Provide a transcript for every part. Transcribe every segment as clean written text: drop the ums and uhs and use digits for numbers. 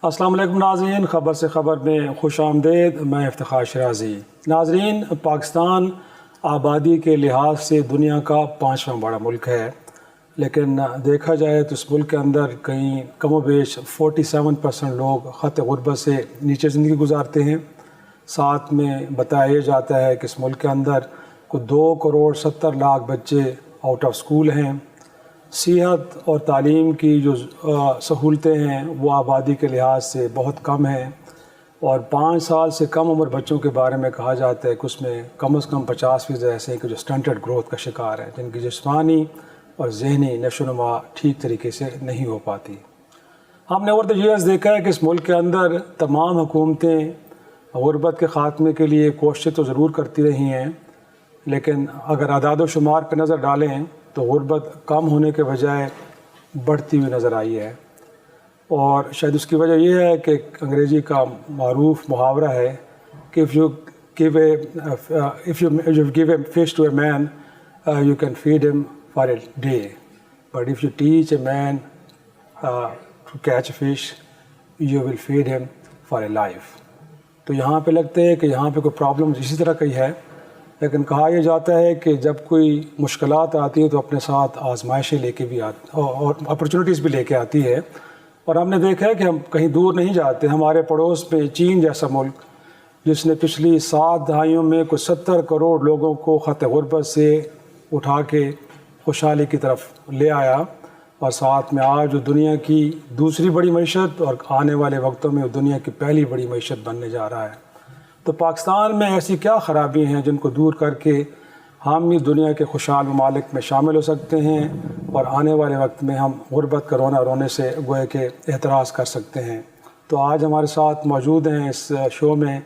السلام علیکم ناظرین، خبر سے خبر میں خوش آمدید۔ میں افتخار شرازی۔ ناظرین، پاکستان آبادی کے لحاظ سے دنیا کا 5واں بڑا ملک ہے، لیکن دیکھا جائے تو اس ملک کے اندر کہیں کم و بیش 47% لوگ خط غربت سے نیچے زندگی گزارتے ہیں۔ ساتھ میں بتایا جاتا ہے کہ اس ملک کے اندر کوئی 2.70 کروڑ بچے آؤٹ آف سکول ہیں۔ صحت اور تعلیم کی جو سہولتیں ہیں وہ آبادی کے لحاظ سے بہت کم ہیں، اور 5 سال سے کم عمر بچوں کے بارے میں کہا جاتا ہے کہ اس میں کم از کم 50% ایسے ہیں کہ جو سٹنٹڈ گروتھ کا شکار ہیں، جن کی جسمانی اور ذہنی نشو و نما ٹھیک طریقے سے نہیں ہو پاتی۔ ہم نے اوور دی ایئرز دیکھا ہے کہ اس ملک کے اندر تمام حکومتیں غربت کے خاتمے کے لیے کوششیں تو ضرور کرتی رہی ہیں، لیکن اگر اعداد و شمار پہ نظر ڈالیں تو غربت کم ہونے کے بجائے بڑھتی ہوئی نظر آئی ہے۔ اور شاید اس کی وجہ یہ ہے کہ انگریزی کا معروف محاورہ ہے کہ if you give a fish to a man, you can feed him for a day, but if you teach a man to catch a fish, you will feed him for a life۔ تو یہاں پہ لگتا ہے کہ یہاں پہ کوئی problem اسی طرح کی ہے، لیکن کہا یہ جاتا ہے کہ جب کوئی مشکلات آتی ہیں تو اپنے ساتھ آزمائشیں لے کے بھی آتی اور اپرچونیٹیز بھی لے کے آتی ہے۔ اور ہم نے دیکھا ہے کہ ہم کہیں دور نہیں جاتے، ہمارے پڑوس میں چین جیسا ملک جس نے پچھلی 7 دہائیوں میں کوئی 70 کروڑ لوگوں کو خط غربت سے اٹھا کے خوشحالی کی طرف لے آیا، اور ساتھ میں آج جو دنیا کی دوسری بڑی معیشت اور آنے والے وقتوں میں دنیا کی پہلی بڑی معیشت بننے جا رہا ہے۔ تو پاکستان میں ایسی کیا خرابی ہیں جن کو دور کر کے ہم اس دنیا کے خوشحال ممالک میں شامل ہو سکتے ہیں اور آنے والے وقت میں ہم غربت کا رونے سے گویا کہ احتراز کر سکتے ہیں۔ تو آج ہمارے ساتھ موجود ہیں اس شو میں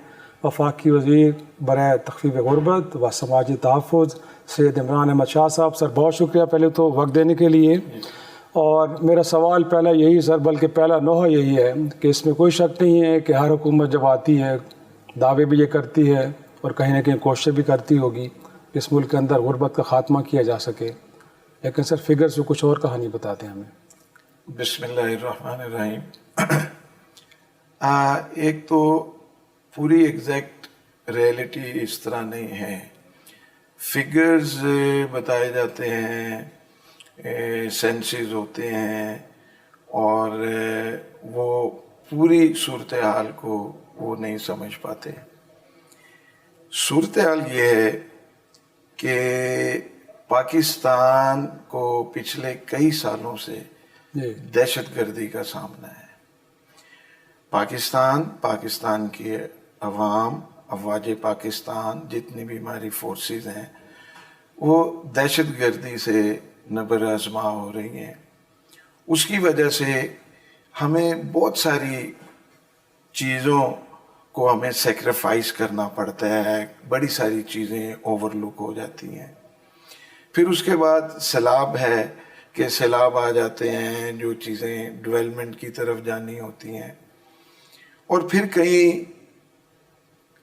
وفاقی وزیر برائے تخفیف غربت و سماجی تحفظ سید عمران احمد شاہ صاحب۔ سر بہت شکریہ پہلے تو وقت دینے کے لیے، اور میرا سوال پہلا یہی سر، بلکہ پہلا نوحہ یہی ہے کہ اس میں کوئی شک نہیں ہے کہ ہر حکومت جب آتی ہے دعوے بھی یہ کرتی ہے اور کہیں نہ کہیں کوششیں بھی کرتی ہوگی کہ اس ملک کے اندر غربت کا خاتمہ کیا جا سکے، لیکن سر فگر سے کچھ اور کہانی بتاتے ہیں ہمیں۔ بسم اللہ الرحمن الرحیم۔ ایک تو پوری ایگزیکٹ ریئلٹی اس طرح نہیں ہے، فگرز بتائے جاتے ہیں، سینسز ہوتے ہیں، اور وہ پوری صورتحال کو وہ نہیں سمجھ پاتے۔ صورتحال یہ ہے کہ پاکستان کو پچھلے کئی سالوں سے دہشت گردی کا سامنا ہے۔ پاکستان کی عوام، افواج پاکستان، جتنی بھی ہماری فورسز ہیں، وہ دہشت گردی سے نبر آزما ہو رہی ہیں۔ اس کی وجہ سے ہمیں بہت ساری چیزوں کو ہمیں سیکریفائز کرنا پڑتا ہے، بڑی ساری چیزیں اوور لک ہو جاتی ہیں۔ پھر اس کے بعد سیلاب ہے کہ سیلاب آ جاتے ہیں، جو چیزیں ڈیولپمنٹ کی طرف جانی ہوتی ہیں، اور پھر کہیں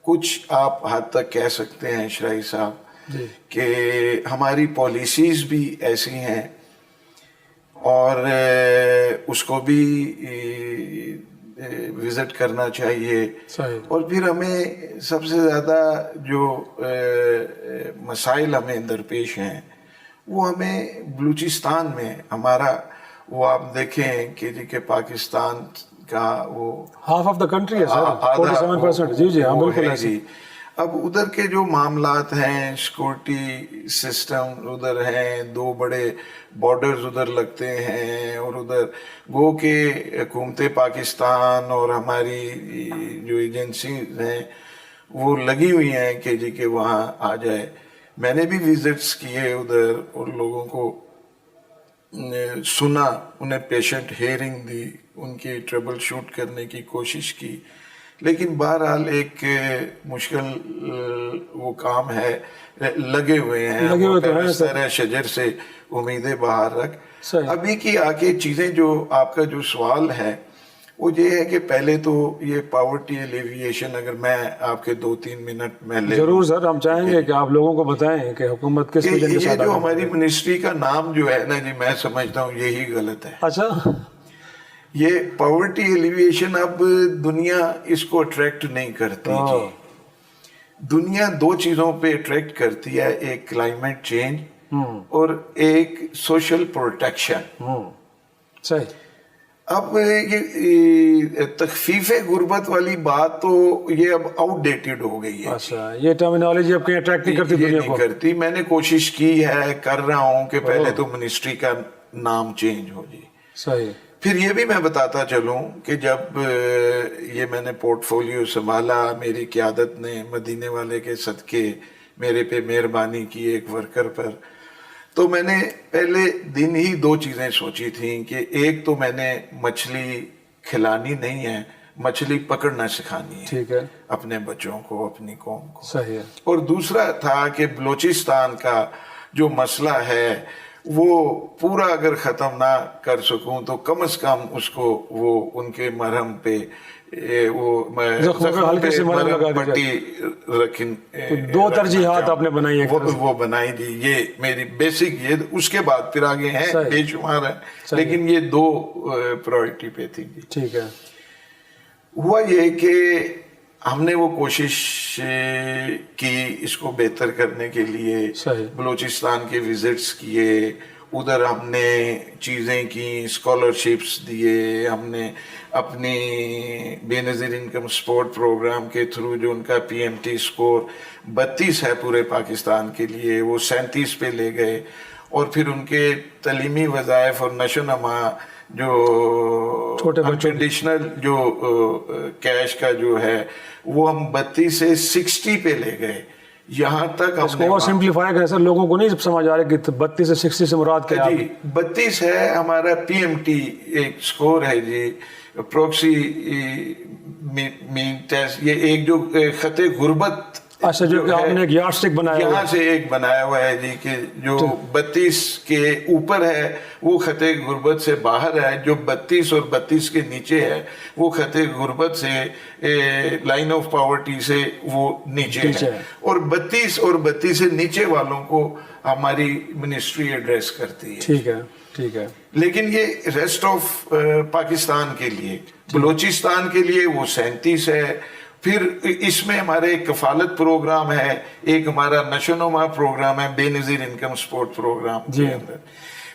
کچھ آپ حد تک کہہ سکتے ہیں شرائی صاحب کہ ہماری پالیسیز بھی ایسی ہیں، اور اس کو بھی وزٹ کرنا چاہیے۔ اور پھر ہمیں سب سے زیادہ جو مسائل ہمیں درپیش ہیں وہ ہمیں بلوچستان میں ہمارا، وہ آپ دیکھیں کہ پاکستان کا وہ ہاف آف دا کنٹری ہے سر، 47%۔ جی ہاں بالکل ایسی۔ اب ادھر کے جو معاملات ہیں، سیکورٹی سسٹم ادھر ہیں، 2 بڑے بارڈرز ادھر لگتے ہیں، اور ادھر گو کہ حکومت پاکستان اور ہماری جو ایجنسیز ہیں وہ لگی ہوئی ہیں کہ وہاں آ جائے۔ میں نے بھی وزٹس کیے ادھر اور لوگوں کو سنا، انہیں پیشنٹ ہیئرنگ دی، ان کی ٹربل شوٹ کرنے کی کوشش کی، لیکن بہرحال ایک مشکل وہ کام ہے، لگے ہوئے ہیں سر شجر سے امیدیں باہر رکھ۔ ابھی کی آگے چیزیں، جو آپ کا جو سوال ہے وہ یہ ہے کہ پہلے تو یہ پاورٹی ایلیویشن، اگر میں آپ کے 2-3 منٹ میں لے ضرور سر، ہم چاہیں گے کہ آپ لوگوں کو بتائیں کہ حکومت کس وجہ سے یہ جو ہماری منسٹری کا نام جو ہے نا جی، میں سمجھتا ہوں یہی غلط ہے۔ اچھا، یہ پاورٹی ایلیویشن اب دنیا اس کو اٹریکٹ نہیں کرتی جی. دنیا دو چیزوں پہ اٹریکٹ کرتی ہے, ایک کلائمیٹ چینج اور ایک سوشل پروٹیکشن. صحیح. اب یہ تخفیف غربت والی بات تو یہ اب آؤٹ ڈیٹڈ ہو گئی ہے. اچھا, یہ ٹرمینالوجی اب کہیں اٹریکٹ نہیں کرتی دنیا کو. کرتی. میں نے کوشش کی ہے, کر رہا ہوں کہ پہلے تو منسٹری کا نام چینج ہو جی. صحیح. پھر یہ بھی میں بتاتا چلوں کہ جب یہ میں نے پورٹ فولیو سنبھالا, میری قیادت نے مدینے والے کے صدقے میرے پہ مہربانی کی ایک ورکر پر, تو میں نے پہلے دن ہی دو چیزیں سوچی تھیں کہ ایک تو میں نے مچھلی کھلانی نہیں ہے, مچھلی پکڑنا سکھانی ہے. ٹھیک ہے. اپنے بچوں کو, اپنی قوم کو. صحیح ہے. اور دوسرا تھا کہ بلوچستان کا جو مسئلہ ہے وہ پورا اگر ختم نہ کر سکوں تو کم از کم اس کو وہ ان کے مرہم پہ وہ مرہم پٹی رکھن. دو ترجیحات آپ نے بنائی, وہ بنائی دی. یہ میری بیسک, یہ اس کے بعد پھر آگے ہیں بے شمار ہیں, لیکن یہ دو پرائورٹی پہ تھی جی. ٹھیک ہے. ہوا یہ کہ ہم نے وہ کوشش کی اس کو بہتر کرنے کے لیے, بلوچستان کے وزٹس کیے, ادھر ہم نے چیزیں کی, اسکالرشپس دیے, ہم نے اپنی بے نظیر انکم سپورٹ پروگرام کے تھرو جو ان کا PMT اسکور 32 ہے پورے پاکستان کے لیے, وہ 37 پہ لے گئے. اور پھر ان کے تعلیمی وظائف اور نشو و نما جو انکنڈیشنل جو کیش کا جو ہے وہ ہم 32 سے 60 پہ لے گئے. یہاں تک اس کو سمپلیفائی کریں سر, لوگوں کو نہیں سمجھ آ رہا کہ 32 سے 60 سے مراد کیا ہے. جی 32 ہے ہمارا PMT ایک سکور ہے جی, پروکسی مین ٹیسٹ. یہ ایک جو خط غربت, اچھا, جو کہ آپ نے ایک یارڈ سٹک بنایا یہاں سے ایک بنایا ہوا ہے جی, کہ جو 32 کے اوپر ہے وہ خط غربت سے باہر ہے, جو 32 اور 32 کے نیچے ہے وہ خط غربت سے لائن آف پاورٹی سے وہ نیچے ہے. اور 32 اور 32 سے نیچے والوں کو ہماری منسٹری ایڈریس کرتی ہے. ٹھیک ہے. ٹھیک ہے. لیکن یہ ریسٹ آف پاکستان کے لیے, بلوچستان کے لیے وہ 37 ہے. پھر اس میں ہمارے ایک کفالت پروگرام ہے, ایک ہمارا نشو و نما پروگرام ہے, بے نظیر انکم سپورٹ پروگرام کے اندر.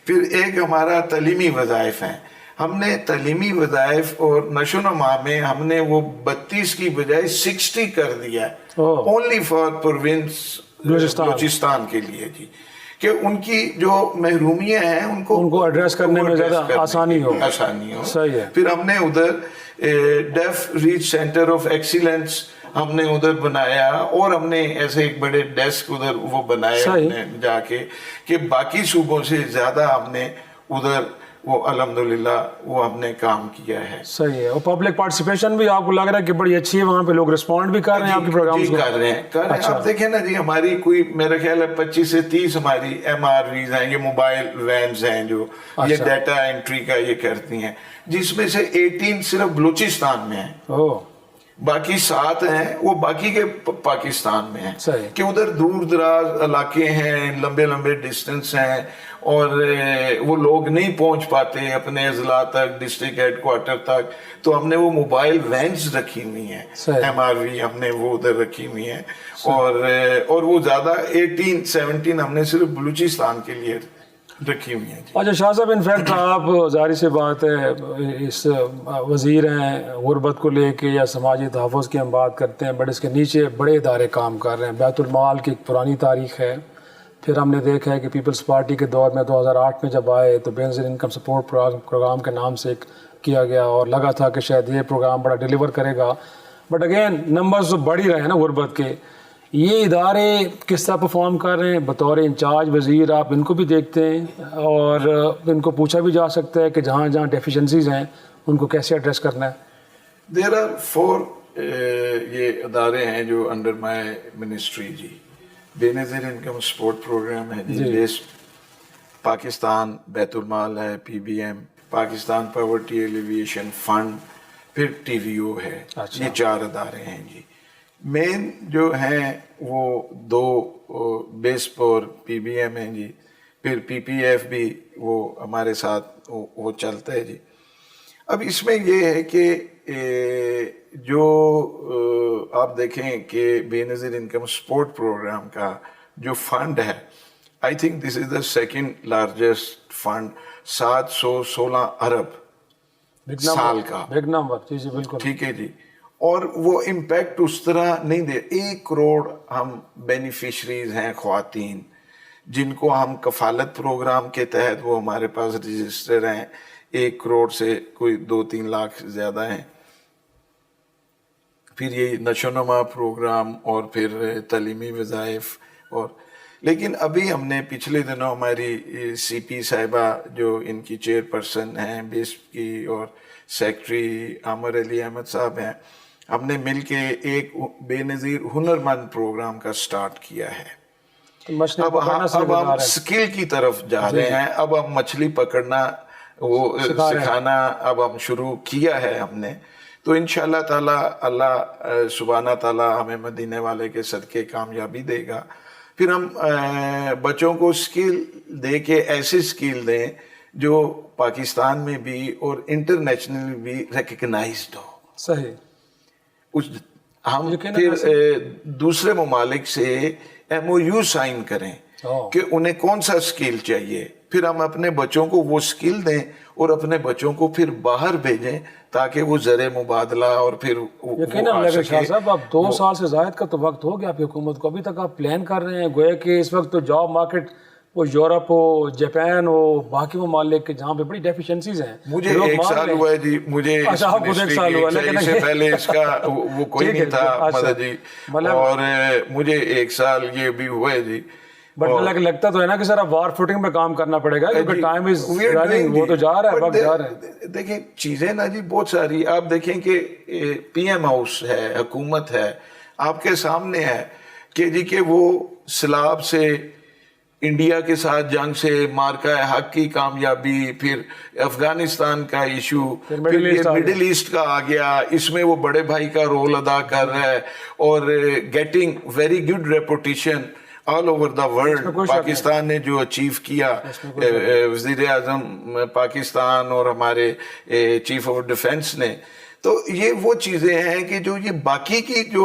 پھر ایک ہمارا تعلیمی وظائف ہیں. ہم نے تعلیمی وظائف اور نشو و نما میں ہم نے وہ 32 کی بجائے 60 کر دیا ہے, اونلی فار پروونس بلوچستان کے لیے جی, کہ ان کی جو محرومیاں ہیں ان کو ایڈریس کرنے میں زیادہ آسانی ہو. صحیح ہے. پھر ہم نے ادھر ڈیف ریچ سینٹر آف ایکسیلنس ہم نے ادھر بنایا, اور ہم نے ایسے ایک بڑے ڈیسک ادھر وہ بنائے ہم نے جا کے, کہ باقی صوبوں سے زیادہ ہم نے ادھر وہ الحمدللہ وہ ہم نے کام کیا ہے. صحیح ہے. اور پبلک پارٹیسپیشن بھی آپ کو لگ رہا ہے کہ بڑی اچھی ہے, وہاں پہ لوگ رسپونڈ بھی کر رہے ہیں آپ کے پروگرامز کو؟ کر رہے ہیں. آپ دیکھیں نا جی, ہماری کوئی میرا خیال ہے 25 سے 30 ہماری MRVs ہیں, یہ موبائل وینز ہیں جو یہ ڈیٹا انٹری کا یہ کرتی ہیں, جس میں سے 18 صرف بلوچستان میں ہیں, باقی 7 ہیں وہ باقی کے پاکستان میں ہیں, کہ ادھر دور دراز علاقے ہیں, لمبے لمبے ڈسٹنس ہیں, اور وہ لوگ نہیں پہنچ پاتے اپنے اضلاع تک, ڈسٹرکٹ ہیڈ کوارٹر تک. تو ہم نے وہ موبائل وینز رکھی ہوئی ہیں, MRV ہم نے وہ ادھر رکھی ہوئی ہیں, اور وہ زیادہ 18-17 ہم نے صرف بلوچستان کے لیے رکھی ہوئی ہیں. اچھا شاہ صاحب, انفیکٹ آپ ظاہر سی بات ہے اس وزیر ہیں غربت کو لے کے یا سماجی تحفظ کی ہم بات کرتے ہیں, بٹ اس کے نیچے بڑے ادارے کام کر رہے ہیں. بیت المال کی ایک پرانی تاریخ ہے. پھر ہم نے دیکھا ہے کہ پیپلز پارٹی کے دور میں 2008 میں جب آئے تو بے نظیر انکم سپورٹ پروگرام کے نام سے ایک کیا گیا, اور لگا تھا کہ شاید یہ پروگرام بڑا ڈیلیور کرے گا, بٹ اگین نمبرز تو بڑھ ہی رہے ہیں نا غربت کے. یہ ادارے کس طرح پرفارم کر رہے ہیں؟ بطور انچارج وزیر آپ ان کو بھی دیکھتے ہیں, اور ان کو پوچھا بھی جا سکتا ہے کہ جہاں جہاں ڈیفیشنسیز ہیں ان کو کیسے ایڈریس کرنا ہے. دیر آر 4 یہ ادارے ہیں جو انڈر مائی منسٹری جی. بے نظیر انکم سپورٹ پروگرام ہے جی, بیس پاکستان بیت المال ہے, PBM Pakistan poverty alleviation fund, پھر TVO ہے. یہ 4 ادارے ہیں جی. مین جو ہیں وہ 2 بیس پر PBM ہیں جی, پھر PPF بھی وہ ہمارے ساتھ وہ چلتا ہے جی. اب اس میں یہ ہے کہ جو آپ دیکھیں کہ بے نظیر انکم سپورٹ پروگرام کا جو فنڈ ہے، I think this is the second largest fund, 716 ارب سال کا، بگ نمبر. جی جی بالکل ٹھیک ہے جی. اور وہ امپیکٹ اس طرح نہیں دے. 1 کروڑ ہم بینیفیشریز ہیں خواتین جن کو ہم کفالت پروگرام کے تحت، وہ ہمارے پاس رجسٹر ہیں، 1 کروڑ سے کوئی 2-3 لاکھ زیادہ ہیں. پھر یہ نشو و نما پروگرام اور پھر تعلیمی وظائف. اور لیکن ابھی ہم نے پچھلے دنوں ہماری سی پی صاحبہ جو ان کی چیئر پرسن ہیں بیسپ کی، اور سیکٹری عامر علی احمد صاحب ہیں، ہم نے مل کے ایک بے نظیر ہنرمند پروگرام کا سٹارٹ کیا ہے. اب ہم سکل کی طرف جا رہے ہیں. اب ہم مچھلی پکڑنا وہ سکھانا اب ہم شروع کیا ہے ہم نے. تو انشاءاللہ تعالی اللہ سبحانہ تعالی ہمیں مدینے والے کے صدقے کامیابی دے گا. پھر ہم بچوں کو سکل دے کے ایسے سکل دیں جو پاکستان میں بھی اور انٹرنیشنل بھی ریکگنائزڈ ہو. صحیح. ہم پھر دوسرے ممالک سے ایم او یو سائن کریں کہ انہیں کون سا سکل چاہیے، پھر ہم اپنے بچوں کو وہ سکل دیں اور اپنے بچوں کو پھر باہر بھیجیں تاکہ وہ زر مبادلہ اور پھر یقیناً. شاہ صاحب اب 2 سال سے زائد کا تو وقت ہو گیا آپ کی حکومت کو، ابھی تک آپ پلان کر رہے ہیں. گویا کہ اس وقت تو جاب مارکیٹ وہ یورپ ہو، جاپان ہو، باقی ممالک کے جہاں پہ بڑی ڈیفیشنسیز ہیں. مجھے 1 سال ہوا ہے جی، مجھے اس سے پہلے اس کا وہ کوئی نہیں تھا مدد جی، اور مجھے 1 سال یہ بھی ہوا ہے جی. بٹ لگتا تو ہے نا کہ سر اب وار فوٹنگ پہ کام کرنا پڑے گا کیونکہ ٹائم از رننگ، وہ تو جا رہا ہے، وقت جا رہا ہے. دیکھیں چیزیں نا جی بہت ساری. آپ دیکھیں کہ پی ایم ہاؤس ہے، حکومت ہے، آپ کے سامنے ہے کہ جی کہ وہ سیلاب سے، انڈیا کے ساتھ جنگ سے، مارکہ حق کی کامیابی، پھر افغانستان کا ایشو، پھر یہ مڈل ایسٹ کا آ گیا، اس میں وہ بڑے بھائی کا رول ادا کر رہا ہے اور getting very good reputation all over the world. Pakistan نے جو اچیو کیا، وزیر اعظم پاکستان اور ہمارے چیف آف ڈیفنس نے، تو یہ وہ چیزیں ہیں کہ جو یہ باقی کی جو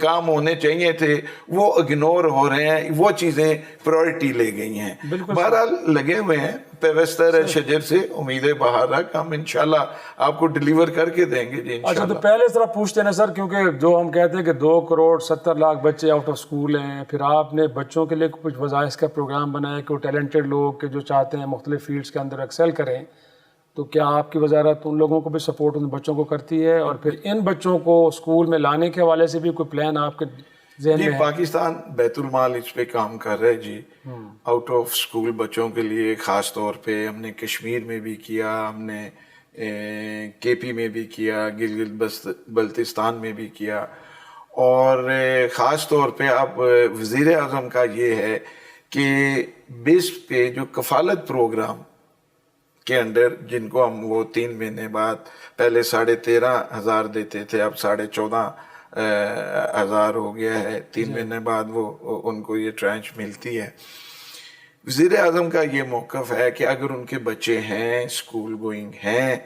کام ہونے چاہیے تھے وہ اگنور ہو رہے ہیں، وہ چیزیں پرائرٹی لے گئی ہیں. بہرحال لگے ہوئے ہیں، پیوستہ رہ شجر سے امیدیں بہار رکھ، ہم انشاءاللہ آپ کو ڈیلیور کر کے دیں گے جی انشاءاللہ. اچھا تو پہلے ذرا پوچھتے ہیں سر، کیونکہ جو ہم کہتے ہیں کہ 2 کروڑ 70 لاکھ بچے آؤٹ آف اسکول ہیں، پھر آپ نے بچوں کے لیے کچھ وظائف کا پروگرام بنایا کہ وہ ٹیلنٹڈ لوگ کہ جو چاہتے ہیں مختلف فیلڈس کے اندر ایکسل کریں، تو کیا آپ کی وزارت ان لوگوں کو بھی سپورٹ ان بچوں کو کرتی ہے؟ اور پھر ان بچوں کو اسکول میں لانے کے حوالے سے بھی کوئی پلان آپ کے ذہن میں ہے؟ پاکستان بیت المال اس پہ کام کر رہے جی، آؤٹ آف اسکول بچوں کے لیے. خاص طور پہ ہم نے کشمیر میں بھی کیا، ہم نے کے پی میں بھی کیا، گلگت بلتستان میں بھی کیا، اور خاص طور پہ اب وزیر اعظم کا یہ ہے کہ بیس پہ جو کفالت پروگرام کے انڈر، جن کو ہم وہ 3 مہینے بعد، پہلے 13,500 دیتے تھے، اب 14,500 ہو گیا ہے. 3 مہینے بعد وہ ان کو یہ ٹرانچ ملتی ہے. وزیر اعظم کا یہ موقف ہے کہ اگر ان کے بچے ہیں، اسکول گوئنگ ہیں،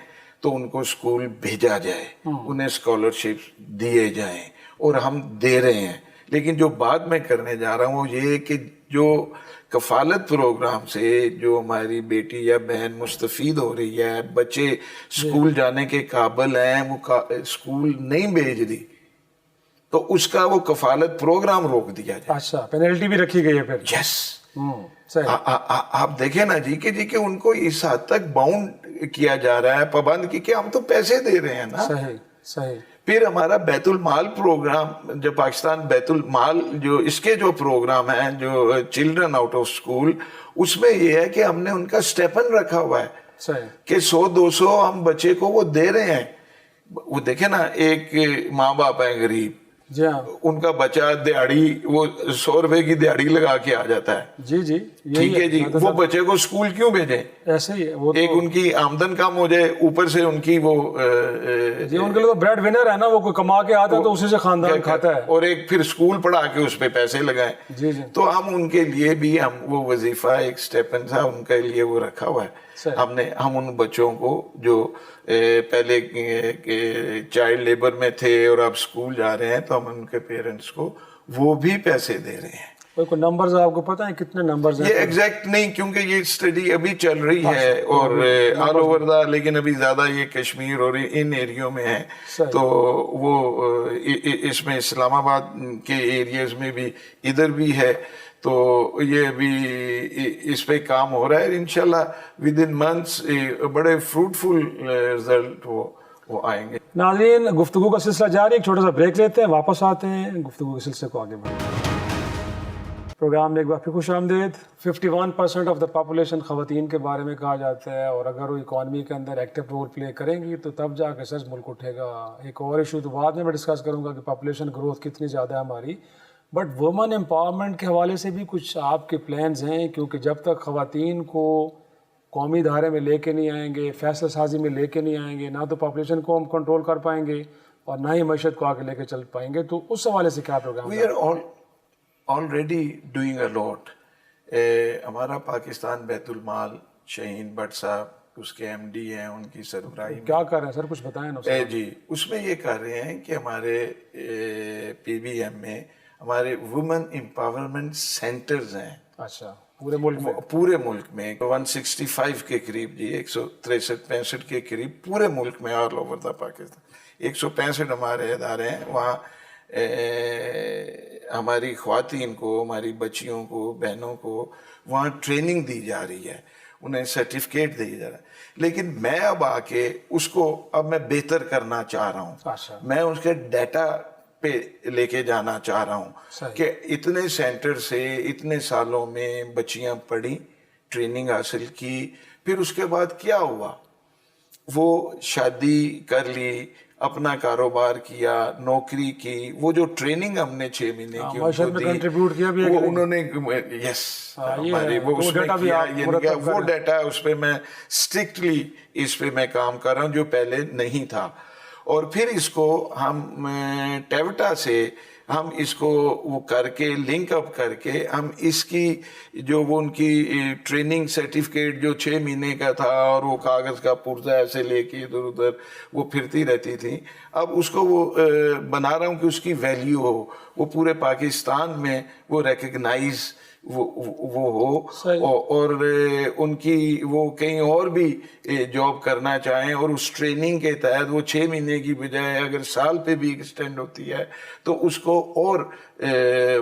تو ان کو اسکول بھیجا جائے، انہیں اسکالرشپ دیے جائیں، اور ہم دے رہے ہیں. لیکن جو بعد میں کرنے جا رہا ہوں وہ یہ کہ جو کفالت پروگرام سے جو ہماری بیٹی یا بہن مستفید ہو رہی ہے، بچے اسکول جانے کے قابل ہیں، وہ اسکول نہیں بھیج رہی، تو اس کا وہ کفالت پروگرام روک دیا جائے. اچھا پینلٹی بھی رکھی گئی ہے پھر؟ یس. آپ دیکھیں نا جی کہ ان کو اس حد تک باؤنڈ کیا جا رہا ہے، پابند کی، کہ ہم تو پیسے دے رہے ہیں نا. صحیح. پھر ہمارا بیت المال پروگرام، جو پاکستان بیت المال جو اس کے جو پروگرام ہیں جو چلڈرن آؤٹ آف اسکول، اس میں یہ ہے کہ ہم نے ان کا سٹیپن رکھا ہوا ہے کہ 100-200 ہم بچے کو وہ دے رہے ہیں. وہ دیکھیں نا، ایک ماں باپ ہیں غریب، جی ہاں ان کا بچہ دیہڑی وہ 100 روپے کی دیہڑی لگا کے آ جاتا ہے. جی جی ٹھیک ہے جی, وہ بچے کو اسکول کیوں بھیجیں؟ ایسے ہی ہے وہ ایک ان کی آمدن کم ہو جائے, اوپر سے ان کی وہ جی ان کے لیے تو بریڈ ونر ہے نا, وہ کوئی کما کے آتا ہے تو اسی سے خاندان کھاتا ہے, اور ایک پھر اسکول پڑھا کے اس پہ پیسے لگائیں. جی جی تو ہم ان کے لیے بھی ہم وہ وظیفہ ایک اسٹیپن تھا ان کے لیے وہ رکھا ہوا ہے. ہم ان بچوں کو جو پہلے چائلڈ لیبر میں تھے اور اب اسکول جا رہے ہیں, تو ہم ان کے پیرنٹس کو وہ بھی پیسے دے رہے ہیں. کوئی نمبرز آپ کو پتہ ہے کتنے نمبرز ہیں؟ یہ ایگزیکٹ نہیں, کیونکہ یہ اسٹڈی ابھی چل رہی ہے اور آل اوور دا, لیکن ابھی زیادہ یہ کشمیر اور ان ایریوں میں ہے. تو وہ اس میں اسلام آباد کے ایریاز میں بھی ادھر بھی ہے, تو یہ ابھی اس پہ کام ہو رہا ہے. انشاءاللہ ود ان منتھس بڑے فروٹفل رزلٹ وہ آئیں گے. ناظرین گفتگو کا سلسلہ جاری ہے, ایک چھوٹا سا بریک لیتے ہیں, واپس آتے ہیں, گفتگو کے سلسلے کو آگے بڑھاتے ہیں. پروگرام میں ایک بار پھر خوش آمدید. 51% آف دا پاپولیشن خواتین کے بارے میں کہا جاتا ہے, اور اگر وہ اکانومی کے اندر ایکٹیو رول پلے کریں گی تو تب جا کے سچ ملک اٹھے گا. ایک اور ایشو تو بعد میں ڈسکس کروں گا کہ پاپولیشن گروتھ کتنی زیادہ ہے ہماری, بٹ وومن امپاورمنٹ کے حوالے سے بھی کچھ آپ کے پلانز ہیں, کیونکہ جب تک خواتین کو قومی دھارے میں لے کے نہیں آئیں گے, فیصلہ سازی میں لے کے نہیں آئیں گے, نہ تو پاپولیشن کو ہم کنٹرول کر پائیں گے اور نہ ہی معیشت کو آگے لے کے چل پائیں گے. تو اس حوالے سے کیا پروگرام ہے؟ already doing a lot. ہمارا پاکستان بیت المال شہین بٹ صاحب اس کے ایم ڈی ہیں, ان کی سربراہی کیا کر رہے ہیں سر, کچھ بتائیں نا. جی اس میں یہ کر رہے ہیں کہ ہمارے پی بی ایم میں ہمارے وومن امپاورمنٹ سینٹرز ہیں. اچھا پورے ملک میں؟ پورے ملک میں 165 کے قریب, جی 163-65 کے قریب پورے ملک میں, آل اوور دا پاکستان 165 ہمارے ادارے ہیں. وہاں ہماری خواتین کو, ہماری بچیوں کو, بہنوں کو وہاں ٹریننگ دی جا رہی ہے, انہیں سرٹیفکیٹ دیا جا رہا ہے. لیکن میں اب آ کے اس کو اب میں بہتر کرنا چاہ رہا ہوں, میں اس کے ڈیٹا پہ لے کے جانا چاہ رہا ہوں کہ اتنے سینٹر سے اتنے سالوں میں بچیاں پڑھی, ٹریننگ حاصل کی, پھر اس کے بعد کیا ہوا, وہ شادی کر لی, اپنا کاروبار کیا, نوکری کی, وہ جو ٹریننگ ہم نے 6 مہینے کی وہ انہوں نے یس ہماری وہ اس میں کیا, وہ ڈیٹا اس پہ میں اسٹرکٹلی اس پہ میں کام کر رہا ہوں جو پہلے نہیں تھا. اور پھر اس کو ہم ٹیوٹا سے ہم اس کو وہ کر کے لنک اپ کر کے ہم اس کی جو وہ ان کی ٹریننگ سرٹیفکیٹ جو 6 مہینے کا تھا اور وہ کاغذ کا پرزہ ایسے لے کے ادھر ادھر وہ پھرتی رہتی تھی, اب اس کو وہ بنا رہا ہوں کہ اس کی ویلیو ہو, وہ پورے پاکستان میں وہ ریکگنائز وہ ہو, اور ان کی وہ کہیں اور بھی جاب کرنا چاہیں, اور اس ٹریننگ کے تحت وہ 6 مہینے کی بجائے اگر سال پہ بھی ایکسٹینڈ ہوتی ہے تو اس کو اور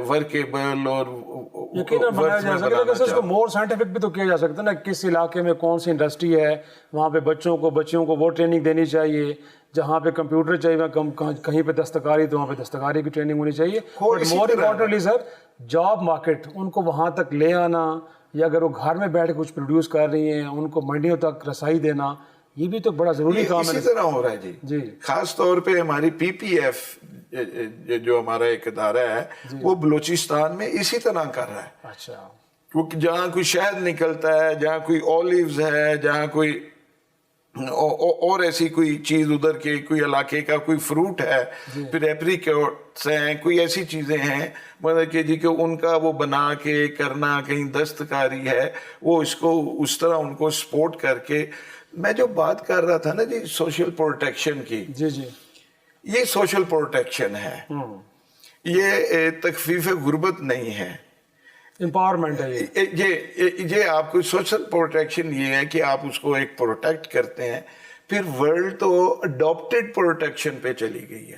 ورکیبل اور بنایا جا سکتا ہے. اس کو مور سائنٹیفک بھی تو کیا جا سکتا ہے نا, کس علاقے میں کون سی انڈسٹری ہے, وہاں پہ بچیوں کو وہ ٹریننگ دینی چاہیے, جہاں پہ کمپیوٹر چاہیے کہیں پہ دستکاری تو وہاں پہ دستکاری کی ٹریننگ ہونی چاہیے. But more importantly sir job market, ان کو وہاں تک لے آنا, یا اگر وہ گھر میں بیٹھ کے کچھ پروڈیوس کر رہی ہیں ان کو منڈیوں تک رسائی دینا, یہ بھی تو بڑا ضروری کام ہے. اسی طرح ہو رہا ہے جی, خاص طور پہ ہماری پی پی ایف جو ہمارا ایک ادارہ ہے وہ بلوچستان میں اسی طرح کر رہا ہے. اچھا, جہاں کوئی شہد نکلتا ہے, جہاں کوئی اولیوز ہے, جہاں کوئی اور ایسی کوئی چیز ادھر کے کوئی علاقے کا کوئی فروٹ ہے, پھر ایپریکوٹس ہیں, کوئی ایسی چیزیں ہیں مطلب کہ جی کہ ان کا وہ بنا کے کرنا, کہیں دستکاری ہے, وہ اس کو اس طرح ان کو سپورٹ کر کے. میں جو بات کر رہا تھا نا جی سوشل پروٹیکشن کی, جی جی یہ سوشل پروٹیکشن ہے, یہ تخفیف غربت نہیں ہے, امپاورمنٹ ہے. یہ آپ کو سوشل پروٹیکشن یہ ہے کہ آپ اس کو ایک پروٹیکٹ کرتے ہیں. پھر ورلڈ تو اڈاپٹیڈ پروٹیکشن پہ چلی گئی ہے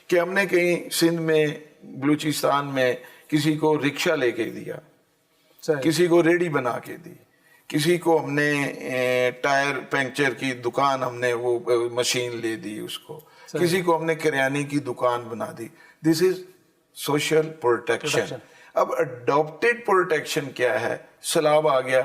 کہ ہم نے کہیں سندھ میں بلوچستان میں کسی کو رکشہ لے کے دیا, کسی کو ریڑھی بنا کے دی, کسی کو ہم نے ٹائر پنکچر کی دکان ہم نے وہ مشین لے دی اس کو, کسی کو ہم نے کریانے کی دکان بنا دی. دس از سوشل پروٹیکشن. اب اڈاپٹیڈ پروٹیکشن کیا ہے, سیلاب آ گیا,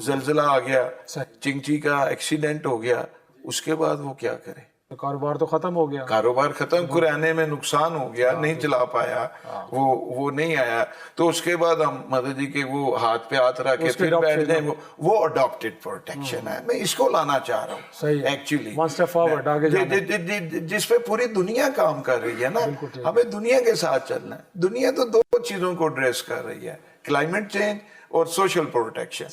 زلزلہ آ گیا, چنگچی کا ایکسیڈنٹ ہو گیا, اس کے بعد وہ کیا کرے, کاروبار تو ختم ہو گیا, کاروبار ختم, کرانے میں نقصان ہو گیا, نہیں چلا پایا, وہ نہیں آیا. تو اس کے بعد ہم مدد جی کہ وہ ہاتھ پہ ہاتھ رکھ کے پھر بیٹھ جائیں, وہ اڈاپٹیڈ پروٹیکشن ہے. میں اس کو لانا چاہ رہا ہوں ایکچولی, جس پہ پوری دنیا کام کر رہی ہے نا. ہمیں دنیا کے ساتھ چلنا ہے. دنیا تو دو چیزوں کو ایڈریس کر رہی ہے, کلائمیٹ چینج اور سوشل پروٹیکشن.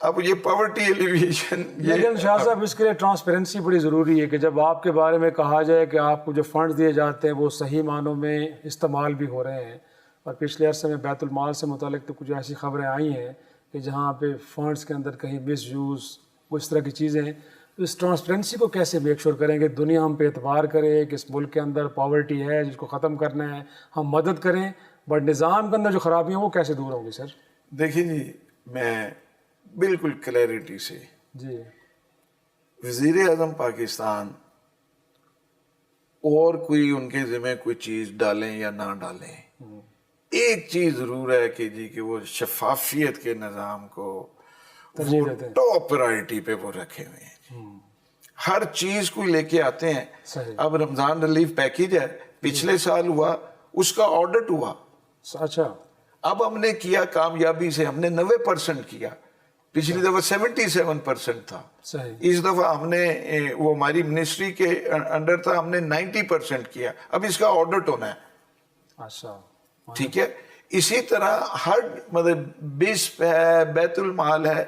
اب یہ پاورٹی ایلیویشن, لیکن شاہ صاحب اس کے لیے ٹرانسپیرنسی بڑی ضروری ہے کہ جب آپ کے بارے میں کہا جائے کہ آپ کو جو فنڈز دیے جاتے ہیں وہ صحیح معنوں میں استعمال بھی ہو رہے ہیں. اور پچھلے عرصے میں بیت المال سے متعلق تو کچھ ایسی خبریں آئی ہیں کہ جہاں پہ فنڈز کے اندر کہیں مس یوز, وہ اس طرح کی چیزیں ہیں. تو اس ٹرانسپیرنسی کو کیسے میک شور کریں کہ دنیا ہم پہ اعتبار کرے کہ اس ملک کے اندر پاورٹی ہے جس کو ختم کرنا ہے, ہم مدد کریں, بٹ نظام کے اندر جو خرابیاں ہیں وہ کیسے دور ہوں گی سر؟ دیکھیں جی, میں بالکل کلیئرٹی سے, جی وزیر اعظم پاکستان اور کوئی ان کے ذمہ کوئی چیز ڈالیں یا نہ ڈالیں, ایک چیز ضرور ہے کہ جی کہ وہ شفافیت کے نظام کو وہ ٹاپ پرائرٹی پہ وہ رکھے ہوئے ہیں. ہر چیز کو لے کے آتے ہیں. اب رمضان ریلیف پیکیج ہے, پچھلے سال ہوا, اس کا آڈٹ ہوا. اچھا, اب ہم نے کیا کامیابی سے, ہم نے 90% کیا. پچھلی دفعہ 77% تھا. اس دفعہ ہم نے, وہ ہماری منسٹری کے انڈر تھا, ہم نے 90% کیا. اب اس کا آڈٹ ہونا ہے. اچھا ٹھیک ہے. اسی طرح ہر مطلب بسپ ہے, بیت المال ہے,